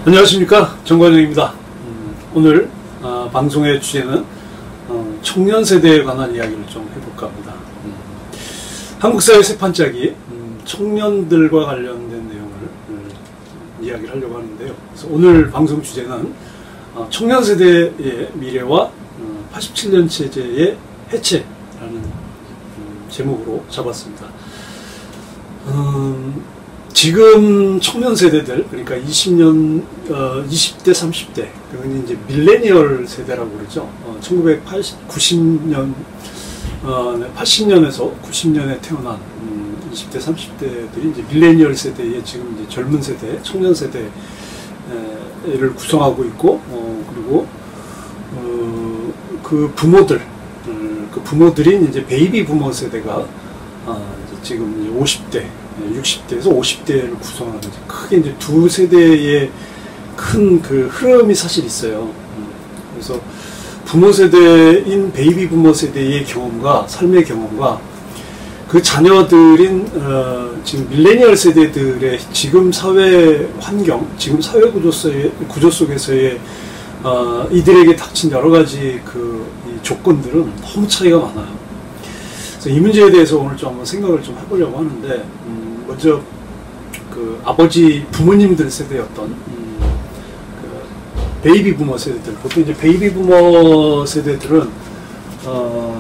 안녕하십니까, 정관영입니다. 오늘 방송의 주제는 청년 세대에 관한 이야기를 좀 해볼까 합니다. 한국 사회 새 판짜기 청년들과 관련된 내용을 이야기를 하려고 하는데요. 그래서 오늘 방송 주제는 청년 세대의 미래와 87년 체제의 해체라는 제목으로 잡았습니다. 지금 청년 세대들, 그러니까 20대, 30대, 그건 이제 밀레니얼 세대라고 그러죠. 1990년, 80년에서 90년에 태어난 20대, 30대들이 이제 밀레니얼 세대의 지금 이제 젊은 세대, 청년 세대를 구성하고 있고, 그리고 그 부모들인 이제 베이비 부모 세대가 이제 지금 이제 50대, 60대에서 50대를 구성하는 크게 이제 두 세대의 큰 그 흐름이 사실 있어요. 그래서 부모 세대인 베이비 부모 세대의 경험과 삶의 경험과 그 자녀들인 지금 밀레니얼 세대들의 지금 사회 환경, 지금 사회 구조 속에서의 이들에게 닥친 여러 가지 이 조건들은 너무 차이가 많아요. 이 문제에 대해서 오늘 좀 한번 생각을 좀 해보려고 하는데, 먼저 그 아버지 부모님들 세대였던 그 베이비 부모 세대들, 보통 이제 베이비 부모 세대들은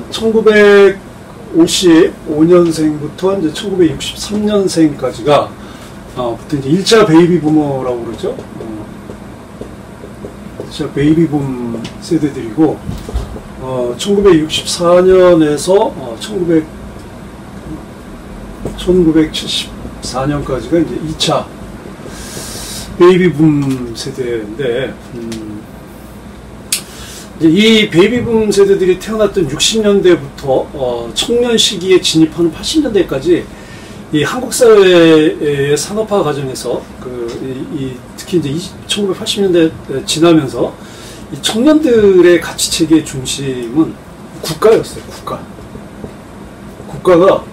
1955년생부터 이제 1963년생까지가 보통 이제 1차 베이비 부모라고 그러죠. 1차 베이비 붐 세대들이고, 1964년에서 1974년까지가 이제 2차 베이비 붐 세대인데, 이제 이 베이비 붐 세대들이 태어났던 60년대부터 청년 시기에 진입하는 80년대까지 이 한국 사회의 산업화 과정에서 특히 이제 1980년대 지나면서 이 청년들의 가치 체계의 중심은 국가였어요. 국가가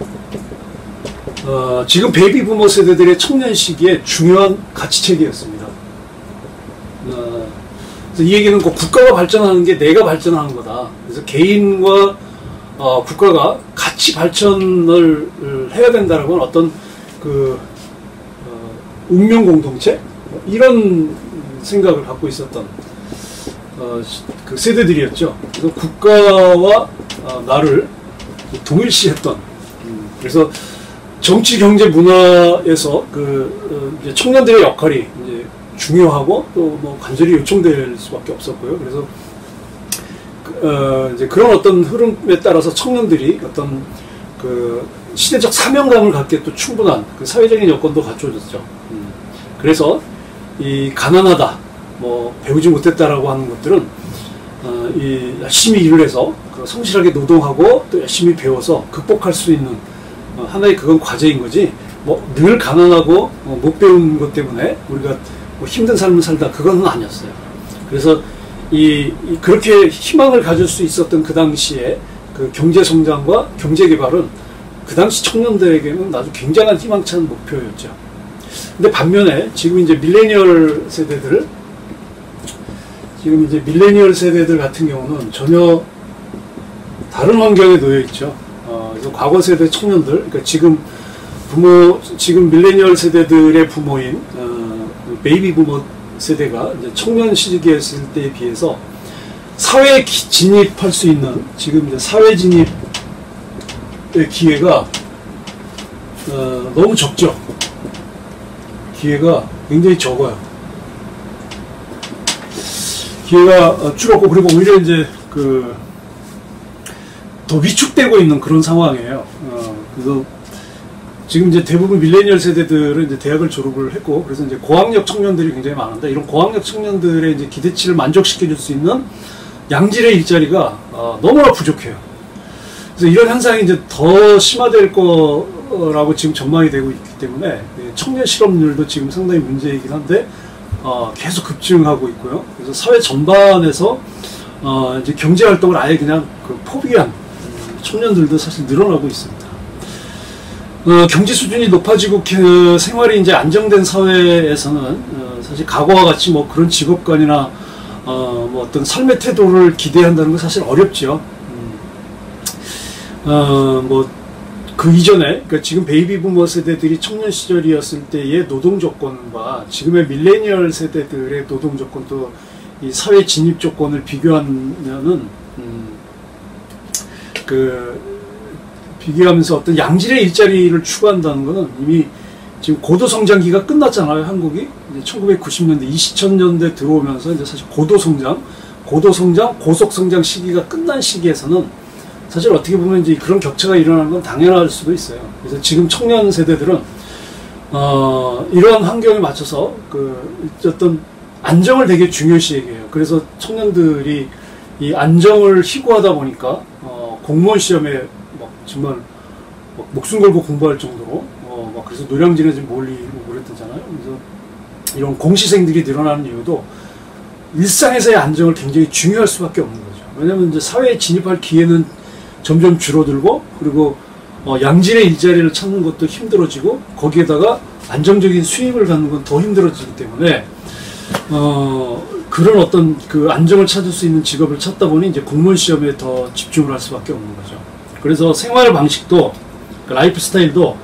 지금 베이비 부모 세대들의 청년 시기에 중요한 가치 체계였습니다. 그래서 이 얘기는 꼭 국가가 발전하는 게 내가 발전하는 거다. 그래서 개인과 국가가 같이 발전을 해야 된다라고 하는 어떤 운명 공동체, 이런 생각을 갖고 있었던 그 세대들이었죠. 그래서 국가와 나를 동일시했던, 그래서 정치, 경제, 문화에서 이제 청년들의 역할이 이제 중요하고 또 뭐 간절히 요청될 수밖에 없었고요. 그래서 이제 그런 어떤 흐름에 따라서 청년들이 어떤 시대적 사명감을 갖기에 또 충분한 사회적인 여건도 갖춰졌죠. 그래서 이 가난하다, 뭐 배우지 못했다라고 하는 것들은 열심히 일을 해서 성실하게 노동하고 또 열심히 배워서 극복할 수 있는 하나의 그건 과제인 거지, 뭐 늘 가난하고 못 배운 것 때문에 우리가 뭐 힘든 삶을 살다, 그건 아니었어요. 그래서 그렇게 희망을 가질 수 있었던 그 당시에 그 경제 성장과 경제 개발은 그 당시 청년들에게는 아주 굉장한 희망찬 목표였죠. 근데 반면에 지금 이제 밀레니얼 세대들 같은 경우는 전혀 다른 환경에 놓여 있죠. 그래서 과거 세대 청년들, 그러니까 지금 밀레니얼 세대들의 부모인 베이비 부모 세대가 이제 청년 시기에 있을 때에 비해서 사회에 진입할 수 있는, 지금 이제 사회 진입의 기회가 너무 적죠. 기회가 굉장히 적어요. 기회가 줄었고, 그리고 오히려 이제 더 위축되고 있는 그런 상황이에요. 그래서 지금 이제 대부분 밀레니얼 세대들은 이제 대학을 졸업을 했고, 그래서 이제 고학력 청년들이 굉장히 많은데, 이런 고학력 청년들의 이제 기대치를 만족시켜줄 수 있는 양질의 일자리가 너무나 부족해요. 그래서 이런 현상이 이제 더 심화될 거라고 지금 전망이 되고 있기 때문에 청년 실업률도 지금 상당히 문제이긴 한데 계속 급증하고 있고요. 그래서 사회 전반에서 이제 경제 활동을 아예 그냥 포기한 청년들도 사실 늘어나고 있습니다. 경제 수준이 높아지고 그 생활이 이제 안정된 사회에서는 사실 과거와 같이 뭐 그런 직업관이나 뭐 어떤 삶의 태도를 기대한다는 건 사실 어렵죠. 뭐 그 이전에, 그러니까 지금 베이비 부머 세대들이 청년 시절이었을 때의 노동 조건과 지금의 밀레니얼 세대들의 노동 조건, 또 이 사회 진입 조건을 비교하면은 비교하면서 어떤 양질의 일자리를 추구한다는 것은 이미 지금 고도 성장기가 끝났잖아요, 한국이. 이제 1990년대, 2000년대 들어오면서 이제 사실 고도 성장, 고속 성장 시기가 끝난 시기에서는 사실 어떻게 보면 이제 그런 격차가 일어나는 건 당연할 수도 있어요. 그래서 지금 청년 세대들은 이러한 환경에 맞춰서 어떤 안정을 되게 중요시 여겨요. 그래서 청년들이 이 안정을 희구하다 보니까 공무원 시험에 막 정말 막 목숨 걸고 공부할 정도로 막 그래서 노량진에 좀 몰리고 그랬잖아요. 그래서 이런 공시생들이 늘어나는 이유도 일상에서의 안정을 굉장히 중요할 수밖에 없는 거죠. 왜냐하면 이제 사회에 진입할 기회는 점점 줄어들고, 그리고 양질의 일자리를 찾는 것도 힘들어지고, 거기에다가 안정적인 수입을 갖는 건 더 힘들어지기 때문에 그런 어떤 그 안정을 찾을 수 있는 직업을 찾다 보니 이제 공무원 시험에 더 집중을 할 수밖에 없는 거죠. 그래서 생활 방식도, 라이프 스타일도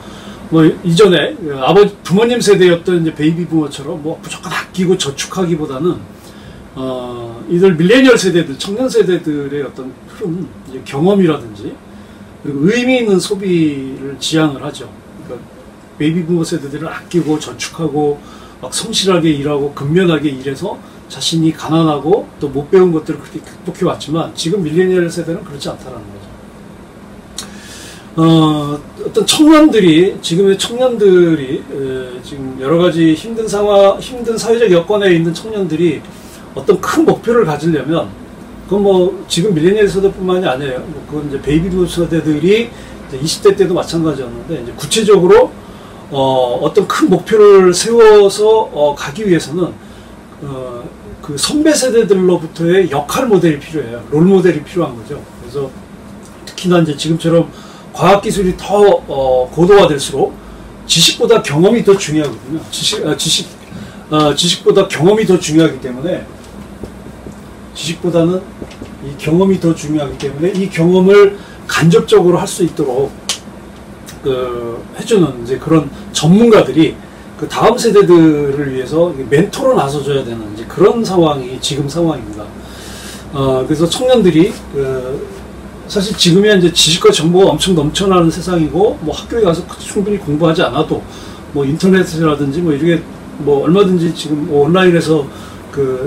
뭐 이전에 부모님 세대였던 이제 베이비 부모처럼 뭐 무조건 아끼고 저축하기보다는 이들 밀레니얼 세대들, 청년 세대들의 어떤 흐름, 이제 경험이라든지, 그리고 의미 있는 소비를 지향을 하죠. 그러니까 베이비 부모 세대들은 아끼고 저축하고 막 성실하게 일하고 근면하게 일해서 자신이 가난하고 또 못 배운 것들을 그렇게 극복해 왔지만, 지금 밀레니얼 세대는 그렇지 않다라는 거죠. 어떤 청년들이, 지금의 청년들이 지금 여러 가지 힘든 사회적 여건에 있는 청년들이 어떤 큰 목표를 가지려면, 그건 뭐 지금 밀레니얼 세대뿐만이 아니에요. 그건 이제 베이비 부머 세대들이 이제 20대 때도 마찬가지였는데, 이제 구체적으로 어떤 큰 목표를 세워서 가기 위해서는 그 선배 세대들로부터의 역할 모델이 필요해요. 롤 모델이 필요한 거죠. 그래서 특히나 이제 지금처럼 과학 기술이 더 고도화될수록 지식보다 경험이 더 중요하거든요. 지식보다 경험이 더 중요하기 때문에, 지식보다는 이 경험이 더 중요하기 때문에 이 경험을 간접적으로 할 수 있도록 해주는 이제 그런 전문가들이 그 다음 세대들을 위해서 멘토로 나서줘야 되는 이제 그런 상황이 지금 상황입니다. 그래서 청년들이 사실 지금이야 이제 지식과 정보가 엄청 넘쳐나는 세상이고, 뭐 학교에 가서 충분히 공부하지 않아도 뭐 인터넷이라든지 뭐 이렇게 뭐 얼마든지 지금 온라인에서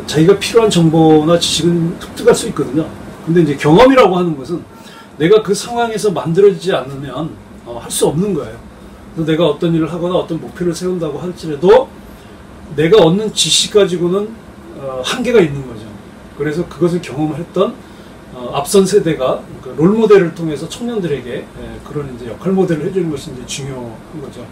자기가 필요한 정보나 지식은 습득할 수 있거든요. 근데 이제 경험이라고 하는 것은 내가 그 상황에서 만들어지지 않으면 할 수 없는 거예요. 그래서 내가 어떤 일을 하거나 어떤 목표를 세운다고 할지라도 내가 얻는 지식 가지고는 한계가 있는 거죠. 그래서 그것을 경험을 했던 앞선 세대가 그 롤 모델을 통해서 청년들에게 그런 이제 역할 모델을 해주는 것이 이제 중요한 거죠.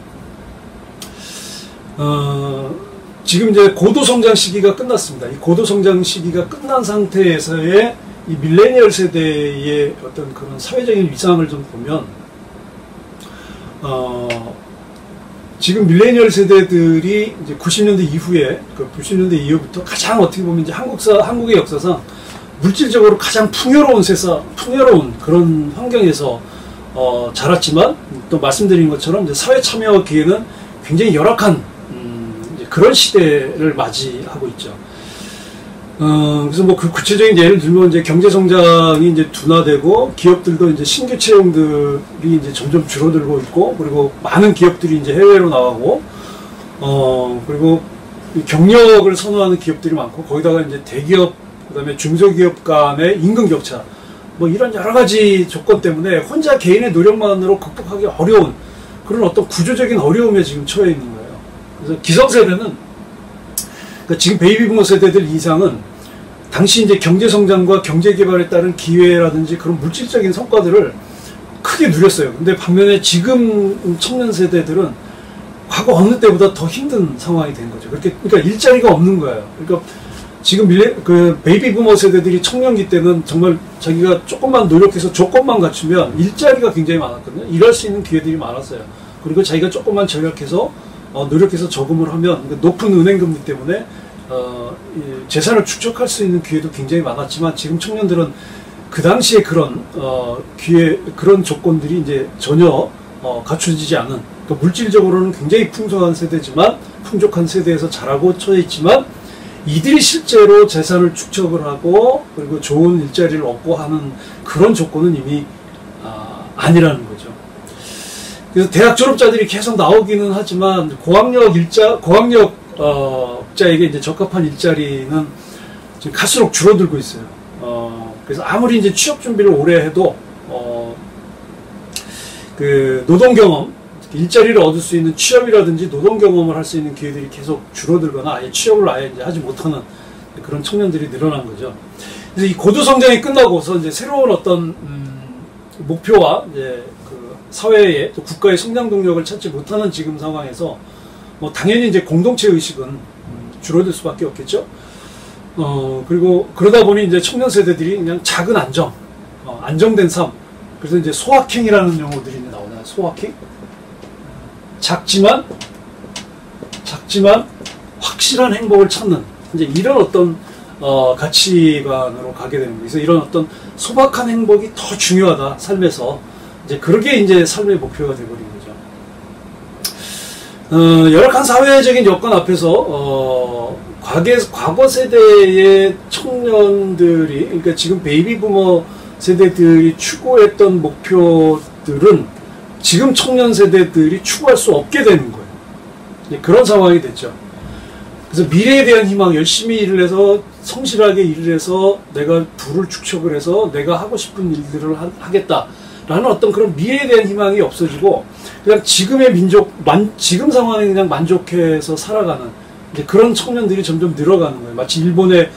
지금 이제 고도 성장 시기가 끝났습니다. 이 고도 성장 시기가 끝난 상태에서의 이 밀레니얼 세대의 어떤 그런 사회적인 위상을 좀 보면, 지금 밀레니얼 세대들이 이제 90년대 이후에, 90년대 이후부터 가장 어떻게 보면 이제 한국의 역사상 물질적으로 가장 풍요로운 그런 환경에서 자랐지만, 또 말씀드린 것처럼 이제 사회 참여 기회는 굉장히 열악한 그런 시대를 맞이하고 있죠. 그래서 뭐 그 구체적인 예를 들면 이제 경제 성장이 이제 둔화되고, 기업들도 이제 신규 채용들이 이제 점점 줄어들고 있고, 그리고 많은 기업들이 이제 해외로 나가고, 그리고 경력을 선호하는 기업들이 많고, 거기다가 이제 대기업, 그다음에 중소기업 간의 임금 격차, 뭐 이런 여러 가지 조건 때문에 혼자 개인의 노력만으로 극복하기 어려운 그런 어떤 구조적인 어려움에 지금 처해 있는 거예요. 그래서 기성세대는, 그러니까 지금 베이비 부머 세대들 이상은 당시 이제 경제 성장과 경제 개발에 따른 기회라든지 그런 물질적인 성과들을 크게 누렸어요. 근데 반면에 지금 청년 세대들은 과거 어느 때보다 더 힘든 상황이 된 거죠. 그러니까 일자리가 없는 거예요. 그러니까 지금 베이비 부머 세대들이 청년기 때는 정말 자기가 조금만 노력해서 조건만 갖추면 일자리가 굉장히 많았거든요. 일할 수 있는 기회들이 많았어요. 그리고 자기가 조금만 절약해서 노력해서 저금을 하면 높은 은행금리 때문에 재산을 축적할 수 있는 기회도 굉장히 많았지만 지금 청년들은 그 당시에 그런 그런 조건들이 이제 전혀 갖춰지지 않은, 그러니까 물질적으로는 굉장히 풍성한 세대지만 풍족한 세대에서 자라고 처해 있지만 이들이 실제로 재산을 축적을 하고 그리고 좋은 일자리를 얻고 하는 그런 조건은 이미 아니라는 거죠. 그래서 대학 졸업자들이 계속 나오기는 하지만 고학력자에게 이제 적합한 일자리는 지금 갈수록 줄어들고 있어요. 그래서 아무리 이제 취업 준비를 오래 해도 그 노동 경험, 일자리를 얻을 수 있는 취업이라든지 노동 경험을 할 수 있는 기회들이 계속 줄어들거나 아예 취업을 아예 이제 하지 못하는 그런 청년들이 늘어난 거죠. 그래서 이 고도 성장이 끝나고서 이제 새로운 어떤 목표와 이제 그 사회의 또 국가의 성장 동력을 찾지 못하는 지금 상황에서 뭐 당연히 이제 공동체 의식은 줄어들 수밖에 없겠죠. 그리고 그러다 보니 이제 청년 세대들이 그냥 작은 안정, 안정된 삶. 그래서 이제 소확행이라는 용어들이 이제 나오나요? 소확행? 작지만 확실한 행복을 찾는 이제 이런 어떤 가치관으로 가게 되는 거예요. 그래서 이런 어떤 소박한 행복이 더 중요하다 삶에서, 이제 그렇게 이제 삶의 목표가 되어버린 거죠. 열악한 사회적인 여건 앞에서 과거 세대의 청년들이, 그러니까 지금 베이비 부머 세대들이 추구했던 목표들은 지금 청년 세대들이 추구할 수 없게 되는 거예요. 그런 상황이 됐죠. 그래서 미래에 대한 희망, 열심히 일을 해서 성실하게 일을 해서 내가 부를 축적을 해서 내가 하고 싶은 일들을 하겠다라는 어떤 그런 미래에 대한 희망이 없어지고 그냥 지금의 지금 상황에 그냥 만족해서 살아가는 이제 그런 청년들이 점점 늘어가는 거예요. 마치 일본의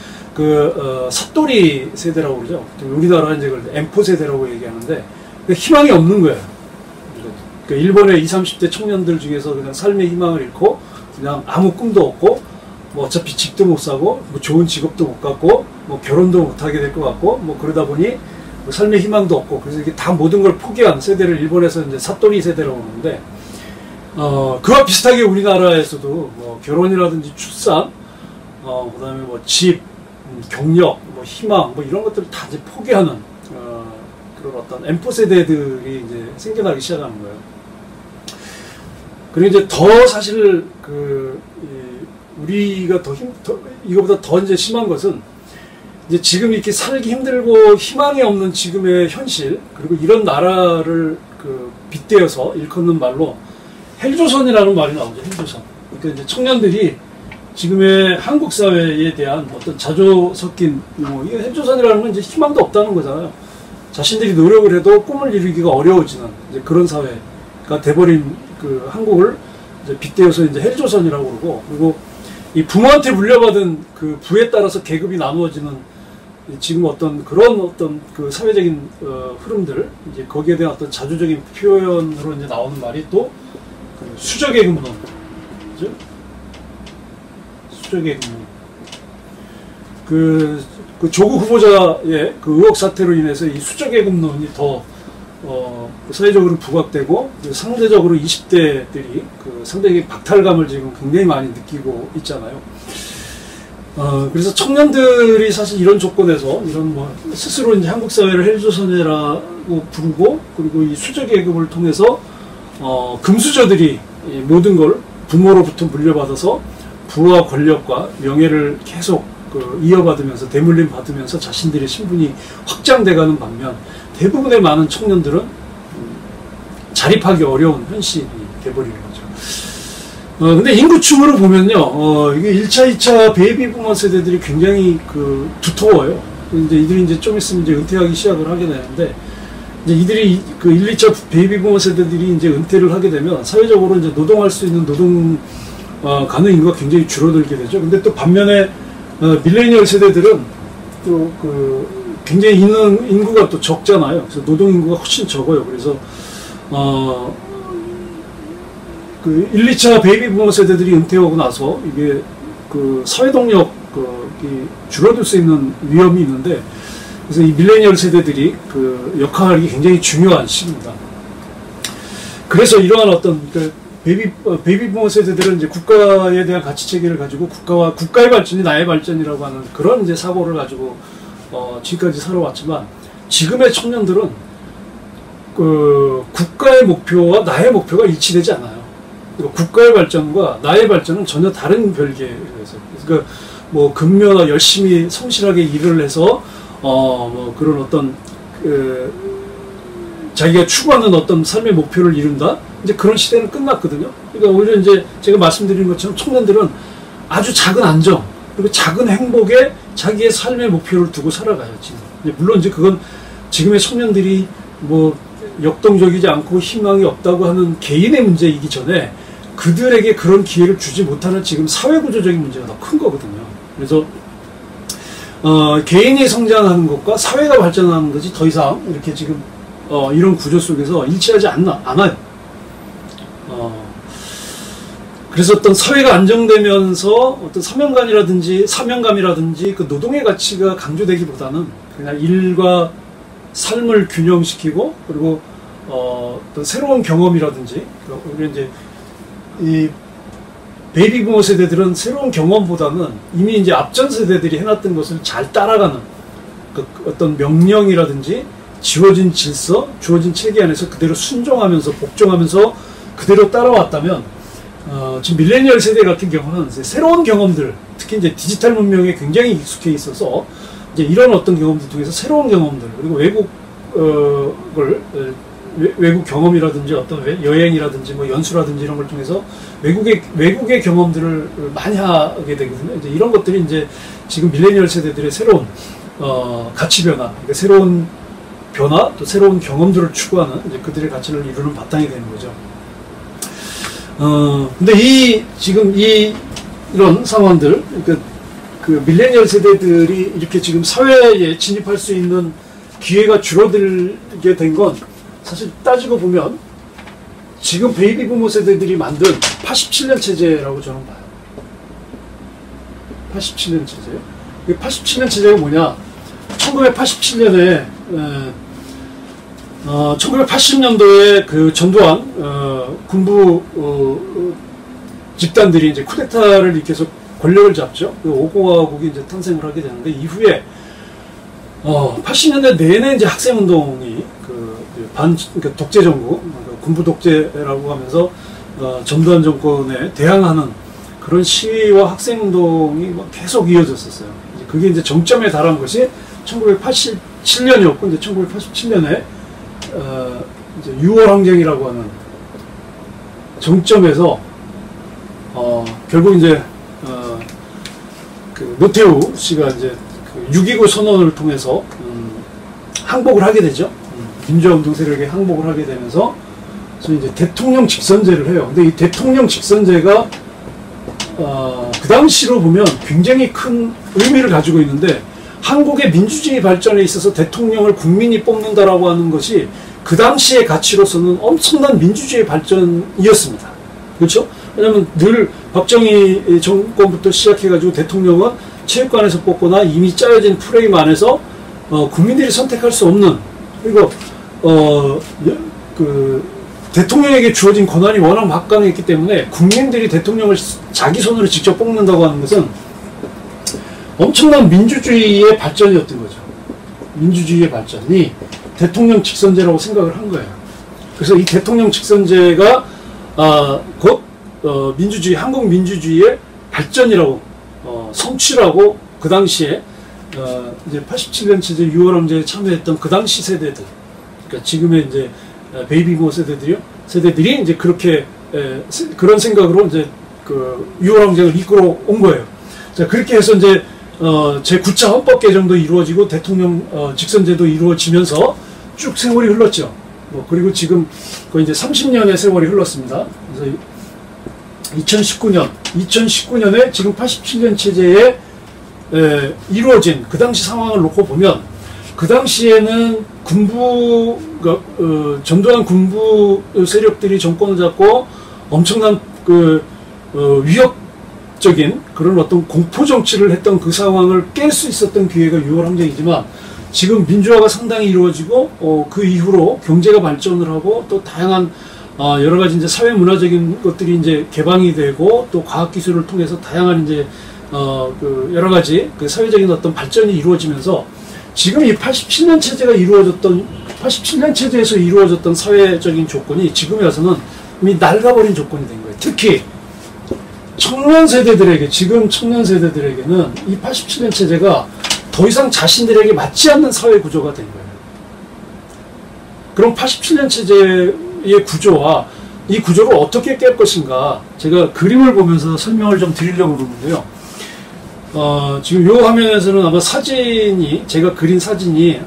사또리 세대라고 그러죠. 우리나라는 이제 M4 세대라고 얘기하는데 희망이 없는 거예요. 그러니까 일본의 20, 30대 청년들 중에서 그냥 삶의 희망을 잃고 그냥 아무 꿈도 없고 뭐 어차피 집도 못 사고 뭐 좋은 직업도 못 갖고 뭐 결혼도 못 하게 될 것 같고 뭐 그러다 보니 뭐 삶의 희망도 없고, 그래서 이게 다 모든 걸 포기한 세대를 일본에서 이제 사또리 세대라고 하는데, 그와 비슷하게 우리나라에서도 뭐 결혼이라든지 출산, 그다음에 뭐 집, 경력, 뭐 희망, 뭐 이런 것들을 다 이제 포기하는 그런 어떤 M4 세대들이 이제 생겨나기 시작하는 거예요. 그리고 이제 더 사실 우리가 이거보다 더 이제 심한 것은 이제 지금 이렇게 살기 힘들고 희망이 없는 지금의 현실, 그리고 이런 나라를 빗대어서 일컫는 말로 헬조선이라는 말이 나오죠. 헬조선. 그러니까 이제 청년들이 지금의 한국 사회에 대한 어떤 자조 섞인 이 헬조선이라는 건 이제 희망도 없다는 거잖아요. 자신들이 노력을 해도 꿈을 이루기가 어려워지는 이제 그런 사회가 돼버린 한국을 이제 빗대어서 이제 헬조선이라고 그러고, 그리고 이 부모한테 물려받은 그 부에 따라서 계급이 나누어지는 지금 그런 어떤 사회적인 흐름들, 이제 거기에 대한 어떤 자조적인 표현으로 이제 나오는 말이 또 수저계급론, 그죠? 수저계급론. 그 조국 후보자의 의혹 사태로 인해서 이 수저계급론이 더 사회적으로 부각되고, 상대적으로 20대들이 상당히 박탈감을 지금 굉장히 많이 느끼고 있잖아요. 그래서 청년들이 사실 이런 조건에서 이런 스스로 이제 한국 사회를 헬조선이라고 부르고, 그리고 이 수저계급을 통해서 금수저들이 모든 걸 부모로부터 물려받아서 부와 권력과 명예를 계속 이어받으면서 대물림 받으면서 자신들의 신분이 확장돼가는 반면, 대부분의 많은 청년들은 자립하기 어려운 현실이 돼버리는 거죠. 근데 인구층으로 보면요, 이게 1차, 2차 베이비 부머 세대들이 굉장히 두터워요. 이제 이들이 이제 좀 있으면 이제 은퇴하기 시작을 하게 되는데, 이제 이들이 1, 2차 베이비 부머 세대들이 이제 은퇴를 하게 되면 사회적으로 이제 노동할 수 있는 노동 가능 인구가 굉장히 줄어들게 되죠. 근데 또 반면에 밀레니얼 세대들은 또 굉장히 인구가 또 적잖아요. 그래서 노동 인구가 훨씬 적어요. 그래서 1, 2차 베이비 부머 세대들이 은퇴하고 나서 이게 사회 동력이 줄어들 수 있는 위험이 있는데, 그래서 이 밀레니얼 세대들이 역할이 굉장히 중요한 시기입니다. 그래서 이러한 어떤 그 베이비부모 세대들은 이제 국가에 대한 가치 체계를 가지고 국가의 발전이 나의 발전이라고 하는 그런 이제 사고를 가지고 지금까지 살아왔지만, 지금의 청년들은 그 국가의 목표와 나의 목표가 일치되지 않아요. 그러니까 국가의 발전과 나의 발전은 전혀 다른 별개예요. 그러니까 뭐 근면화 열심히 성실하게 일을 해서 뭐 그런 어떤 자기가 추구하는 어떤 삶의 목표를 이룬다? 이제 그런 시대는 끝났거든요. 그러니까 오히려 이제 제가 말씀드린 것처럼 청년들은 아주 작은 안정, 그리고 작은 행복에 자기의 삶의 목표를 두고 살아가요, 지금. 물론 이제 그건 지금의 청년들이 뭐 역동적이지 않고 희망이 없다고 하는 개인의 문제이기 전에 그들에게 그런 기회를 주지 못하는 지금 사회구조적인 문제가 더 큰 거거든요. 그래서 개인이 성장하는 것과 사회가 발전하는 것이 더 이상 이렇게 지금 이런 구조 속에서 일치하지 않아요. 그래서 어떤 사회가 안정되면서 어떤 사명감이라든지 그 노동의 가치가 강조되기보다는 그냥 일과 삶을 균형시키고, 그리고 어떤 새로운 경험이라든지, 우리 이제 이 베이비부모 세대들은 새로운 경험보다는 이미 이제 앞전 세대들이 해놨던 것을 잘 따라가는 그 어떤 명령이라든지 지워진 질서, 주어진 체계 안에서 그대로 순종하면서 복종하면서 그대로 따라왔다면, 지금 밀레니얼 세대 같은 경우는 이제 새로운 경험들, 특히 이제 디지털 문명에 굉장히 익숙해 있어서 이제 이런 어떤 경험들 통해서 새로운 경험들, 그리고 외국 경험이라든지 어떤 여행이라든지 뭐 연수라든지 이런 걸 통해서 외국의 경험들을 많이 하게 되거든요. 이제 이런 것들이 이제 지금 밀레니얼 세대들의 새로운 가치 변화, 그러니까 새로운 변화, 또 새로운 경험들을 추구하는 이제 그들의 가치를 이루는 바탕이 되는 거죠. 근데 지금 이런 상황들, 그 밀레니얼 세대들이 이렇게 지금 사회에 진입할 수 있는 기회가 줄어들게 된 건 사실 따지고 보면 지금 베이비부모 세대들이 만든 87년 체제라고 저는 봐요. 87년 체제요? 87년 체제가 뭐냐? 1987년에 1980년도에 그 전두환 군부 집단들이 이제 쿠데타를 일으켜서 권력을 잡죠. 그 5공화국이 이제 탄생을 하게 되는데, 이후에 80년대 내내 이제 학생운동이 그러니까 독재 정부, 군부 독재라고 하면서 전두환 정권에 대항하는 그런 시위와 학생운동이 계속 이어졌었어요. 그게 이제 정점에 달한 것이 1987년이었고, 이제 1987년에 이제 6월 항쟁이라고 하는 정점에서 결국 이제 그 노태우 씨가 이제 그 6.29 선언을 통해서 항복을 하게 되죠. 민주화운동 세력에 항복을 하게 되면서 이제 대통령 직선제를 해요. 근데 이 대통령 직선제가 그 당시로 보면 굉장히 큰 의미를 가지고 있는데, 한국의 민주주의 발전에 있어서 대통령을 국민이 뽑는다라고 하는 것이 그 당시의 가치로서는 엄청난 민주주의 발전이었습니다. 그렇죠? 왜냐하면 늘 박정희 정권부터 시작해가지고 대통령은 체육관에서 뽑거나 이미 짜여진 프레임 안에서 국민들이 선택할 수 없는, 그리고 그 대통령에게 주어진 권한이 워낙 막강했기 때문에 국민들이 대통령을 자기 손으로 직접 뽑는다고 하는 것은 엄청난 민주주의의 발전이었던 거죠. 민주주의의 발전이 대통령 직선제라고 생각을 한 거예요. 그래서 이 대통령 직선제가 곧 민주주의, 한국 민주주의의 발전이라고 성취라고 그 당시에 이제 87년 체제 6월 항쟁에 참여했던 그 당시 세대들, 그러니까 지금의 이제 베이비부모 세대들이 이제 그렇게 그런 생각으로 이제 그 6월 항쟁을 이끌어 온 거예요. 자, 그렇게 해서 이제 제9차 헌법 개정도 이루어지고 대통령 직선제도 이루어지면서 쭉 세월이 흘렀죠. 그리고 지금 거의 이제 30년의 세월이 흘렀습니다. 그래서 2019년에 지금 87년 체제에 이루어진 그 당시 상황을 놓고 보면, 그 당시에는 전두환 군부 세력들이 정권을 잡고 엄청난 위협적인 그런 어떤 공포 정치를 했던 그 상황을 깰 수 있었던 기회가 6월 항쟁이지만, 지금 민주화가 상당히 이루어지고 그 이후로 경제가 발전을 하고 또 다양한 여러 가지 이제 사회 문화적인 것들이 이제 개방이 되고 또 과학 기술을 통해서 다양한 이제 그 여러 가지 그 사회적인 어떤 발전이 이루어지면서 지금 이 87년 체제가 이루어졌던 87년 체제에서 이루어졌던 사회적인 조건이 지금에 와서는 이미 낡아버린 조건이 된 거예요. 특히 청년 세대들에게 지금 청년 세대들에게는 이 87년 체제가 더 이상 자신들에게 맞지 않는 사회 구조가 된 거예요. 그럼 87년 체제의 구조와 이 구조를 어떻게 깰 것인가 제가 그림을 보면서 설명을 좀 드리려고 그러는데요. 지금 이 화면에서는 아마 사진이 제가 그린 사진이 이제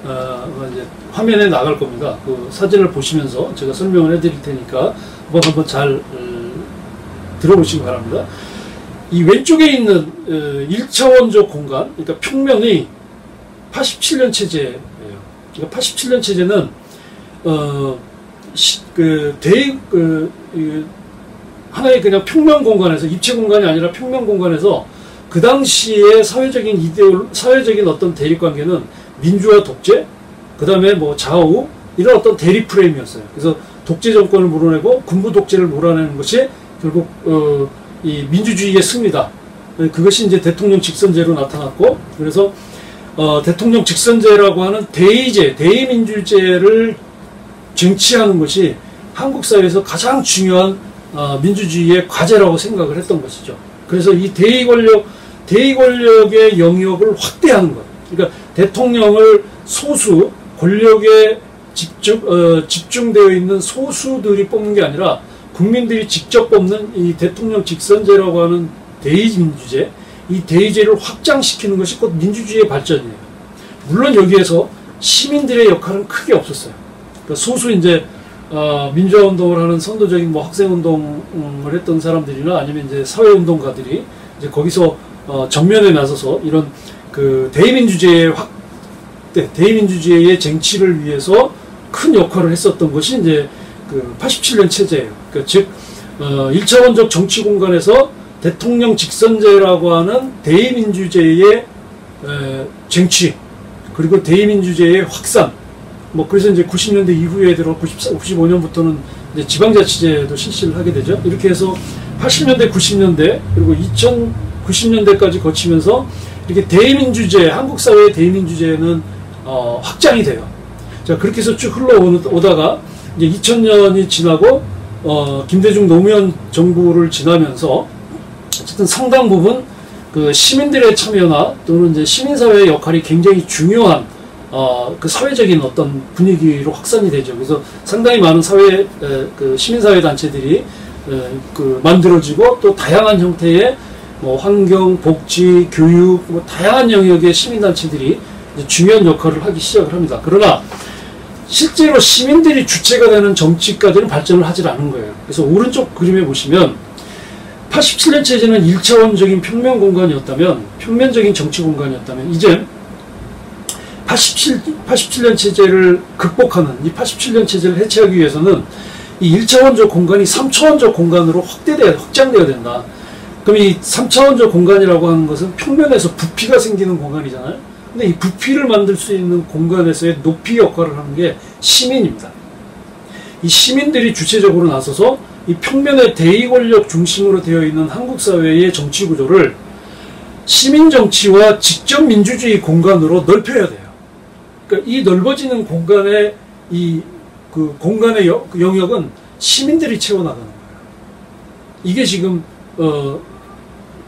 화면에 나갈 겁니다. 그 사진을 보시면서 제가 설명을 해드릴 테니까 한번 잘 들어보시기 바랍니다. 이 왼쪽에 있는 1차원적 공간, 그러니까 평면이 87년 체제예요. 그러니까 87년 체제는 하나의 그냥 평면 공간에서 입체 공간이 아니라 평면 공간에서 그 당시에 사회적인 어떤 대립 관계는 민주화 독재, 그 다음에 뭐 좌우 이런 어떤 대립 프레임이었어요. 그래서 독재 정권을 몰아내고 군부 독재를 몰아내는 것이 결국 이 민주주의의 승리다. 그것이 이제 대통령 직선제로 나타났고, 그래서 대통령 직선제라고 하는 대의제, 대의민주제를 쟁취하는 것이 한국 사회에서 가장 중요한 민주주의의 과제라고 생각을 했던 것이죠. 그래서 이 대의 권력의 영역을 확대하는 것. 그러니까 대통령을 소수 권력에 집중되어 있는 소수들이 뽑는 게 아니라 국민들이 직접 뽑는 이 대통령 직선제라고 하는 대의민주제, 이 대의제를 확장시키는 것이 곧 민주주의의 발전이에요. 물론 여기에서 시민들의 역할은 크게 없었어요. 그러니까 소수 이제 민주화 운동을 하는 선도적인 뭐 학생 운동을 했던 사람들이나 아니면 이제 사회 운동가들이 이제 거기서 정면에 나서서 이런 그 대의민주제의 대의민주제의 쟁취를 위해서 큰 역할을 했었던 것이 이제 그 87년 체제예요. 그러니까 즉 1차원적 정치 공간에서 대통령 직선제라고 하는 대의민주제의 쟁취, 그리고 대의민주제의 확산, 뭐 그래서 이제 90년대 이후에 들어 95년부터는 이제 지방자치제도 실시를 하게 되죠. 이렇게 해서 80년대, 90년대 그리고 2090년대까지 거치면서 이렇게 대의민주제, 한국 사회의 대의민주제는 확장이 돼요. 자, 그렇게 해서 쭉 흘러오다가 이제 2000년이 지나고 김대중 노무현 정부를 지나면서 어쨌든 상당 부분 그 시민들의 참여나 또는 이제 시민사회의 역할이 굉장히 중요한 그 사회적인 어떤 분위기로 확산이 되죠. 그래서 상당히 많은 그 시민사회 단체들이 그 만들어지고 또 다양한 형태의 뭐 환경, 복지, 교육, 뭐 다양한 영역의 시민단체들이 중요한 역할을 하기 시작을 합니다. 그러나 실제로 시민들이 주체가 되는 정치까지는 발전을 하질 않은 거예요. 그래서 오른쪽 그림에 보시면 87년 체제는 1차원적인 평면 공간이었다면, 평면적인 정치 공간이었다면, 이제 87년 체제를 극복하는, 이 87년 체제를 해체하기 위해서는 이 1차원적 공간이 3차원적 공간으로 확장되어야 된다. 그럼 이 3차원적 공간이라고 하는 것은 평면에서 부피가 생기는 공간이잖아요. 근데 이 부피를 만들 수 있는 공간에서의 높이 역할을 하는 게 시민입니다. 이 시민들이 주체적으로 나서서 이 평면의 대의 권력 중심으로 되어 있는 한국 사회의 정치 구조를 시민 정치와 직접 민주주의 공간으로 넓혀야 돼요. 그러니까 이 넓어지는 공간의 그 공간의 영역은 시민들이 채워나가는 거예요. 이게 지금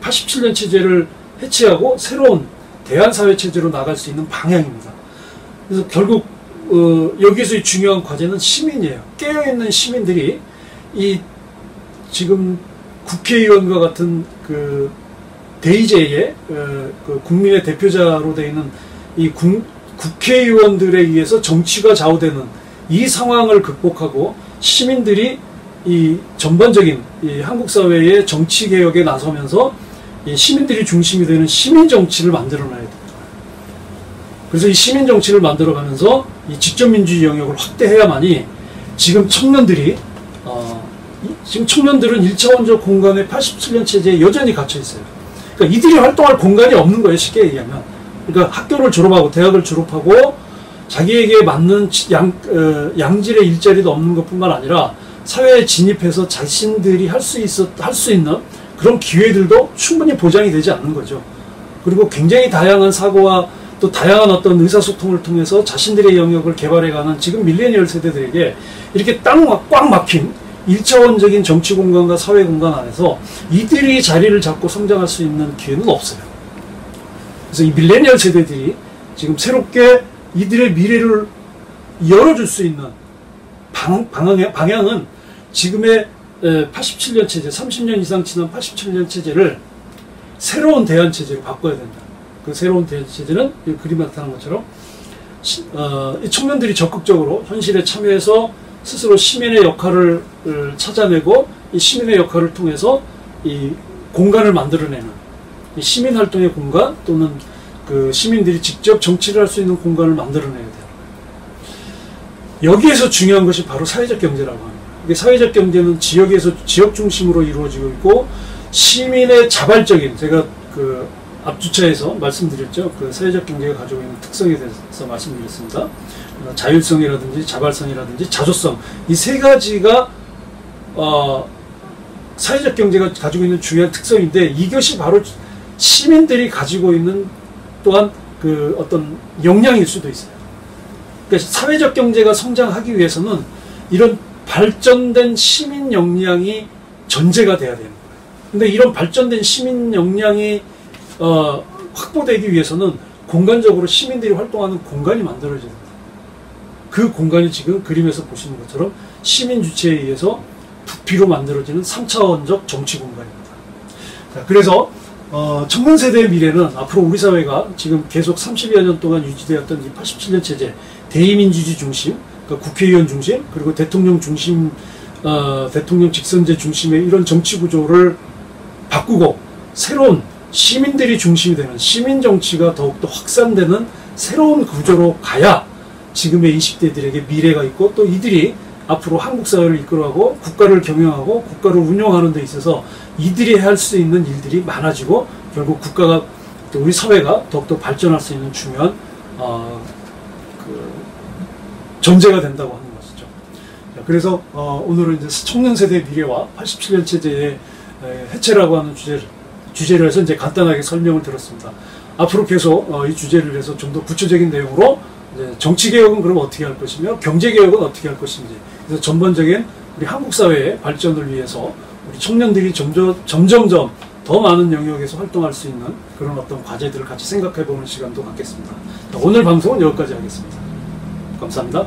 87년 체제를 해체하고 새로운 대한사회 체제로 나갈 수 있는 방향입니다. 그래서 결국 여기에서의 중요한 과제는 시민이에요. 깨어있는 시민들이 이 지금 국회의원과 같은 그 대의제의 그 국민의 대표자로 되어 있는 이 국회의원들에 의해서 정치가 좌우되는 이 상황을 극복하고 시민들이 이 전반적인 이 한국 사회의 정치 개혁에 나서면서 이 시민들이 중심이 되는 시민 정치를 만들어놔야 됩니다. 그래서 이 시민 정치를 만들어가면서 이 직접 민주주의 영역을 확대해야만이 지금 청년들은 1차원적 공간의 87년 체제에 여전히 갇혀 있어요. 그러니까 이들이 활동할 공간이 없는 거예요, 쉽게 얘기하면. 그러니까 학교를 졸업하고 대학을 졸업하고 자기에게 맞는 양질의 일자리도 없는 것뿐만 아니라 사회에 진입해서 자신들이 할 수 있는 그런 기회들도 충분히 보장이 되지 않는 거죠. 그리고 굉장히 다양한 사고와 또 다양한 어떤 의사소통을 통해서 자신들의 영역을 개발해가는 지금 밀레니얼 세대들에게 이렇게 꽉 막힌 1차원적인 정치 공간과 사회 공간 안에서 이들이 자리를 잡고 성장할 수 있는 기회는 없어요. 그래서 이 밀레니얼 세대들이 지금 새롭게 이들의 미래를 열어줄 수 있는 방향은 지금의 87년 체제, 30년 이상 지난 87년 체제를 새로운 대안 체제로 바꿔야 된다. 그 새로운 대안 체제는 이 그림에 나타난 것처럼 이 청년들이 적극적으로 현실에 참여해서 스스로 시민의 역할을 찾아내고 이 시민의 역할을 통해서 이 공간을 만들어내는 이 시민활동의 공간 또는 그 시민들이 직접 정치를 할 수 있는 공간을 만들어내야 돼요. 여기에서 중요한 것이 바로 사회적 경제라고 합니다. 이게 사회적 경제는 지역에서 지역 중심으로 이루어지고 있고 시민의 자발적인 제가 그 앞주차에서 말씀드렸죠. 그 사회적 경제가 가지고 있는 특성에 대해서 말씀드렸습니다. 자율성이라든지 자발성이라든지 자조성 이 세 가지가 사회적 경제가 가지고 있는 중요한 특성인데 이것이 바로 시민들이 가지고 있는 또한 그 어떤 역량일 수도 있어요. 그러니까 사회적 경제가 성장하기 위해서는 이런 발전된 시민 역량이 전제가 돼야 되는 거예요. 근데 이런 발전된 시민 역량이 확보되기 위해서는 공간적으로 시민들이 활동하는 공간이 만들어져야 됩니다. 그 공간이 지금 그림에서 보시는 것처럼 시민 주체에 의해서 부피로 만들어지는 3차원적 정치 공간입니다. 자, 그래서 청년 세대의 미래는 앞으로 우리 사회가 지금 계속 30여 년 동안 유지되었던 이 87년 체제 대의민주주의 중심, 그러니까 국회의원 중심, 그리고 대통령 중심, 대통령 직선제 중심의 이런 정치 구조를 바꾸고 새로운 시민들이 중심이 되는 시민 정치가 더욱더 확산되는 새로운 구조로 가야 지금의 20대들에게 미래가 있고 또 이들이 앞으로 한국 사회를 이끌어가고 국가를 경영하고 국가를 운영하는 데 있어서 이들이 할 수 있는 일들이 많아지고 결국 국가가 또 우리 사회가 더욱더 발전할 수 있는 중요한 전제가 된다고 하는 것이죠. 그래서 오늘은 이제 청년 세대의 미래와 87년 체제의 해체라고 하는 주제를 해서 이제 간단하게 설명을 들었습니다. 앞으로 계속 이 주제를 해서 좀 더 구체적인 내용으로 정치개혁은 그럼 어떻게 할 것이며 경제개혁은 어떻게 할 것인지 그래서 전반적인 우리 한국 사회의 발전을 위해서 우리 청년들이 점점점 더 많은 영역에서 활동할 수 있는 그런 어떤 과제들을 같이 생각해보는 시간도 갖겠습니다. 오늘 방송은 여기까지 하겠습니다. 감사합니다.